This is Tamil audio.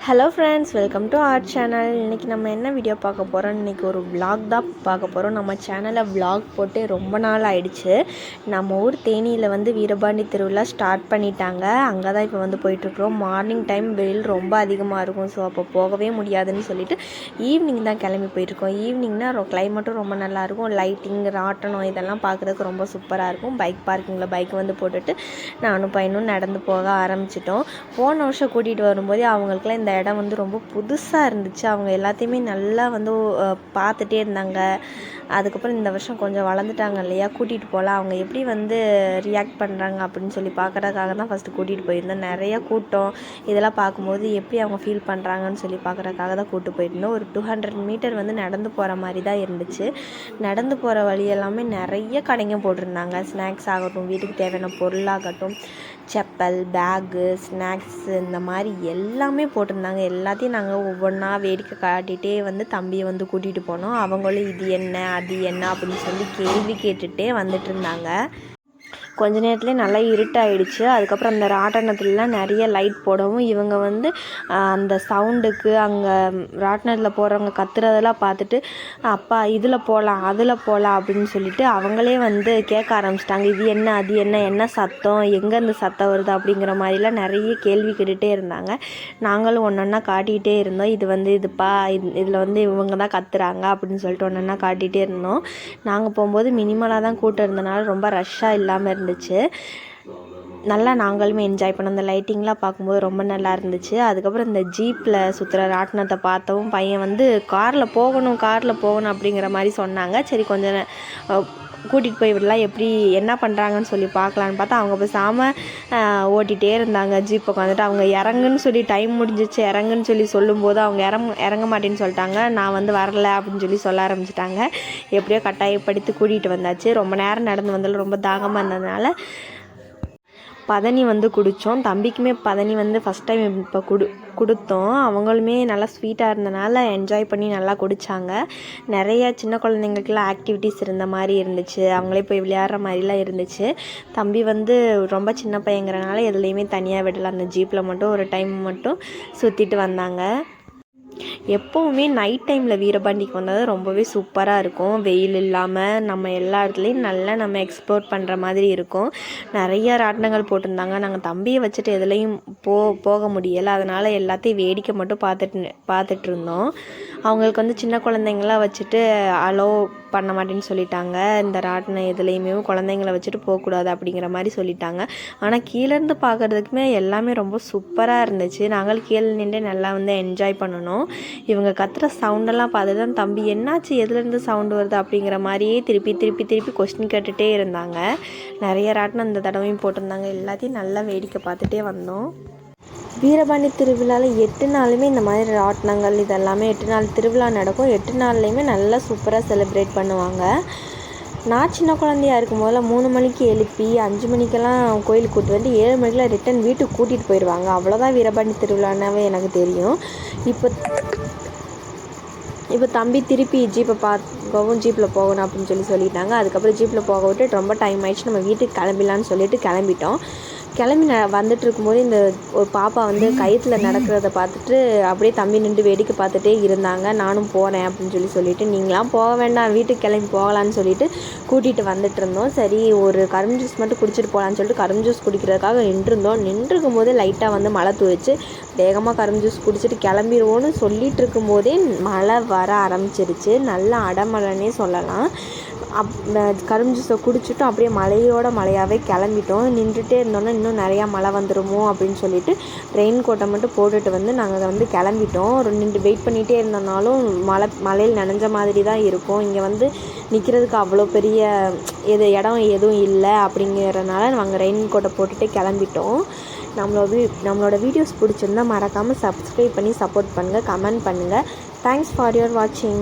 Hello friends, welcome to R channel. இன்றைக்கி நம்ம என்ன வீடியோ பார்க்க போகிறோம்? இன்றைக்கி ஒரு விலாக் தான் பார்க்க போகிறோம். நம்ம சேனலில் விலாக் போட்டு ரொம்ப நாள் ஆயிடுச்சு. நம்ம ஊர் தேனியில் வீரபாண்டி திருவிழா ஸ்டார்ட் பண்ணிட்டாங்க. அங்கே தான் இப்போ போயிட்டுருக்குறோம். மார்னிங் டைம் வெயில் ரொம்ப அதிகமாக இருக்கும். ஸோ அப்போ போகவே முடியாதுன்னு சொல்லிட்டு ஈவினிங் தான் கிளம்பி போயிட்டுருக்கோம். ஈவினிங்னா கிளைமேட்டும் ரொம்ப நல்லாயிருக்கும். லைட்டிங், ராட்டனம் இதெல்லாம் பார்க்குறதுக்கு ரொம்ப சூப்பராக இருக்கும். பைக் பார்க்கிங்கில் பைக் போட்டுட்டு நானும் பையனும் நடந்து போக ஆரம்பிச்சிட்டோம். போன வருஷம் கூட்டிகிட்டு வரும்போதே அவங்களுக்குலாம் இந்த இடம் ரொம்ப புதுசாக இருந்துச்சு. அவங்க எல்லாத்தையுமே நல்லா பார்த்துட்டே இருந்தாங்க. அதுக்கப்புறம் இந்த வருஷம் கொஞ்சம் வளர்ந்துட்டாங்க இல்லையா, கூட்டிகிட்டு போகலாம், அவங்க எப்படி ரியாக்ட் பண்ணுறாங்க அப்படின்னு சொல்லி பார்க்குறதுக்காக தான் ஃபஸ்ட்டு கூட்டிகிட்டு போயிருந்தோம். நிறைய கூட்டம் இதெல்லாம் பார்க்கும்போது எப்படி அவங்க ஃபீல் பண்ணுறாங்கன்னு சொல்லி பார்க்குறதுக்காக தான் கூப்பிட்டு போயிருந்தோம். ஒரு 200 மீட்டர் நடந்து போகிற மாதிரி தான் இருந்துச்சு. நடந்து போகிற வழி எல்லாமே நிறைய கடைங்க போட்டிருந்தாங்க. ஸ்நாக்ஸ் ஆகட்டும், வீட்டுக்கு தேவையான பொருளாகட்டும், செப்பல், பேக்கு, ஸ்நாக்ஸு இந்த மாதிரி எல்லாமே போட்டிருந்தாங்க. எல்லாத்தையும் நாங்கள் ஒவ்வொன்றா வேடிக்கை காட்டிகிட்டே தம்பியை கூட்டிகிட்டு போனோம். அவங்களும் இது என்ன அது என்ன அப்படின்னு சொல்லி கேள்வி கேட்டுகிட்டே வந்துட்டு இருந்தாங்க. கொஞ்ச நேரத்துலேயே நல்லா இருட்டாயிடுச்சு. அதுக்கப்புறம் அந்த ராட்டனத்துலலாம் நிறைய லைட் போடவும் இவங்க அந்த சவுண்டுக்கு அங்கே ராட்டனத்தில் போகிறவங்க கத்துறதெல்லாம் பார்த்துட்டு, அப்பா இதில் போகலாம் அதில் போகலாம் அப்படின்னு சொல்லிட்டு அவங்களே கேட்க ஆரம்பிச்சிட்டாங்க. இது என்ன அது என்ன, என்ன சத்தம், எங்கேருந்து சத்தம் வருது அப்படிங்கிற மாதிரிலாம் நிறைய கேள்வி கேட்டுகிட்டே இருந்தாங்க. நாங்களும் ஒன்றொன்னா காட்டிகிட்டே இருந்தோம். இது இதுப்பா, இதில் இவங்க தான் கத்துறாங்க அப்படின்னு சொல்லிட்டு ஒன்றொன்னா காட்டிகிட்டே இருந்தோம். நாங்கள் போகும்போது மினிமலாக தான் கூட்டம் இருந்தனால ரொம்ப ரஷ்ஷாக இல்லாமல் இருந்துச்சு. நல்லா நாங்களுமே என்ஜாய் பண்ணோம். அந்த லைட்டிங்லாம் பார்க்கும்போது ரொம்ப நல்லா இருந்துச்சு. அதுக்கப்புறம் இந்த ஜீப்பில் சுற்றுற ராட்டினத்தை பார்த்தவும் பையன் காரில் போகணும் அப்படிங்கிற மாதிரி சொன்னாங்க. சரி கொஞ்சம் கூட்டிகிட்டு போய் விடலாம், எப்படி என்ன பண்ணுறாங்கன்னு சொல்லி பார்க்கலான்னு பார்த்தா அவங்க பேசாமல் ஓட்டிகிட்டே இருந்தாங்க. ஜீப் உட்காந்துட்டு அவங்க இறங்குன்னு சொல்லி டைம் முடிஞ்சிச்சு இறங்குன்னு சொல்லி சொல்லும்போது அவங்க இறங்க மாட்டேன்னு சொல்லிட்டாங்க. நான் வரல அப்படின்னு சொல்லி சொல்ல ஆரம்பிச்சிட்டாங்க. எப்படியோ கட்டாயப்படுத்தி கூட்டிகிட்டு வந்தாச்சு. ரொம்ப நேரம் நடந்து வந்தாலும் ரொம்ப தாகமாக இருந்ததுனால பதனி குடித்தோம். தம்பிக்குமே பதனி ஃபஸ்ட் டைம் இப்போ கொடுத்தோம். அவங்களுமே நல்லா ஸ்வீட்டாக இருந்தனால என்ஜாய் பண்ணி நல்லா குடித்தாங்க. நிறைய சின்ன குழந்தைங்களுக்குலாம் ஆக்டிவிட்டீஸ் இருந்த மாதிரி இருந்துச்சு. அவங்களே போய் விளையாடுற மாதிரிலாம் இருந்துச்சு. தம்பி ரொம்ப சின்ன பையங்கிறனால எதுலேயுமே தனியாக விடல. அந்த ஜீப்பில் மட்டும் ஒரு டைம் மட்டும் சுற்றிட்டு வந்தாங்க. எப்போவுமே நைட் டைமில் வீரபாண்டிக்கு வந்தால் ரொம்பவே சூப்பராக இருக்கும். வெயில் இல்லாமல் நம்ம எல்லா இடத்துலையும் நல்லா நம்ம எக்ஸ்ப்ளோர் பண்ணுற மாதிரி இருக்கும். நிறைய ராட்டினங்கள் போட்டிருந்தாங்க. நாங்கள் தம்பியை வச்சுட்டு எதுலேயும் போக முடியலை. அதனால் எல்லாத்தையும் வேடிக்கை மட்டும் பார்த்துட்டு இருந்தோம். அவங்களுக்கு சின்ன குழந்தைங்களாம் வச்சுட்டு அலோ பண்ண மாட்டேன்னு சொல்லிட்டாங்க. இந்த ராட்டினம் எதுலேயுமே குழந்தைங்கள வச்சுட்டு போகக்கூடாது அப்படிங்கிற மாதிரி சொல்லிட்டாங்க. ஆனால் கீழேருந்து பார்க்குறதுக்குமே எல்லாமே ரொம்ப சூப்பராக இருந்துச்சு. நாங்கள் கீழே நின்று நல்லா என்ஜாய் பண்ணணும். இவங்க கத்துற சவுண்டெல்லாம் பார்த்து தான் தம்பி என்னாச்சு, எதுலேருந்து சவுண்டு வருது அப்படிங்கிற மாதிரியே திருப்பி கொஸ்டின் கேட்டுகிட்டே இருந்தாங்க. நிறைய ராட்டினம் இந்த தடவையும் போட்டிருந்தாங்க. எல்லாத்தையும் நல்லா வேடிக்கை பார்த்துட்டே வந்தோம். வீரபாண்டி திருவிழாவில் 8 நாளுமே இந்த மாதிரி ராட்டினங்கள் இதெல்லாமே 8 நாள் திருவிழா நடக்கும். 8 நாள்லேயுமே நல்லா சூப்பராக செலிப்ரேட் பண்ணுவாங்க. நான் சின்ன குழந்தையாக இருக்கும் போதில் 3 மணிக்கு எழுப்பி 5 மணிக்கெல்லாம் கோயிலுக்கு கூப்பிட்டு 7 மணிக்கெலாம் ரிட்டன் வீட்டுக்கு கூட்டிகிட்டு போயிடுவாங்க. அவ்வளோதான் வீரபாண்டி திருவிழானாவே எனக்கு தெரியும். இப்போ தம்பி திருப்பி ஜீப்பை பார்க்கவும் ஜீப்பில் போகணும் அப்படின்னு சொல்லிட்டாங்க. அதுக்கப்புறம் ஜீப்பில் போக விட்டு ரொம்ப டைம் ஆயிடுச்சு, நம்ம வீட்டுக்கு கிளம்பிடலான்னு சொல்லிட்டு கிளம்பிட்டோம். கிளம்பி வந்துட்டு இருக்கும்போது இந்த ஒரு பாப்பா கயிற்றுல நடக்கிறத பார்த்துட்டு அப்படியே தம்பி நின்று வேடிக்கை பார்த்துட்டே இருந்தாங்க. நானும் போகிறேன் அப்படின்னு சொல்லிட்டு நீங்களாம் போக வேண்டாம், வீட்டுக்கு கிளம்பி போகலான்னு சொல்லிட்டு கூட்டிகிட்டு வந்துட்டு இருந்தோம். சரி ஒரு கரும்பு ஜூஸ் மட்டும் குடிச்சிட்டு போகலான்னு சொல்லிட்டு கரும்பு ஜூஸ் குடிக்கிறதுக்காக நின்றுருக்கும் போதே லைட்டாக மழை தூரிச்சு. வேகமாக கரும்பு ஜூஸ் குடிச்சிட்டு கிளம்பிடுவோன்னு சொல்லிட்டு இருக்கும்போதே மழை வர ஆரம்பிச்சிருச்சு. நல்லா அடமழைன்னே சொல்லலாம். கரும்பு ஜூஸை குடிச்சிட்டு அப்படியே மழையாகவே கிளம்பிட்டோம். நின்றுட்டே இருந்தோன்னா இன்னும் நிறையா மழை வந்துடுமோ அப்படின்னு சொல்லிட்டு ரெயின் கோட்டை மட்டும் போட்டுட்டு நாங்கள் கிளம்பிட்டோம். நின்று வெயிட் பண்ணிகிட்டே இருந்தோம்னாலும் மழையில் நனைஞ்ச மாதிரி தான் இருக்கும். இங்கே நிற்கிறதுக்கு அவ்வளோ பெரிய இடம் எதுவும் இல்லை. அப்படிங்கிறனால நாங்கள் ரெயின் கோட்டை போட்டுட்டு கிளம்பிட்டோம். நம்மளோட வீடியோஸ் பிடிச்சிருந்தால் மறக்காமல் சப்ஸ்கிரைப் பண்ணி சப்போர்ட் பண்ணுங்கள், கமெண்ட் பண்ணுங்கள். தேங்க்ஸ் ஃபார் யுவர் வாட்சிங்.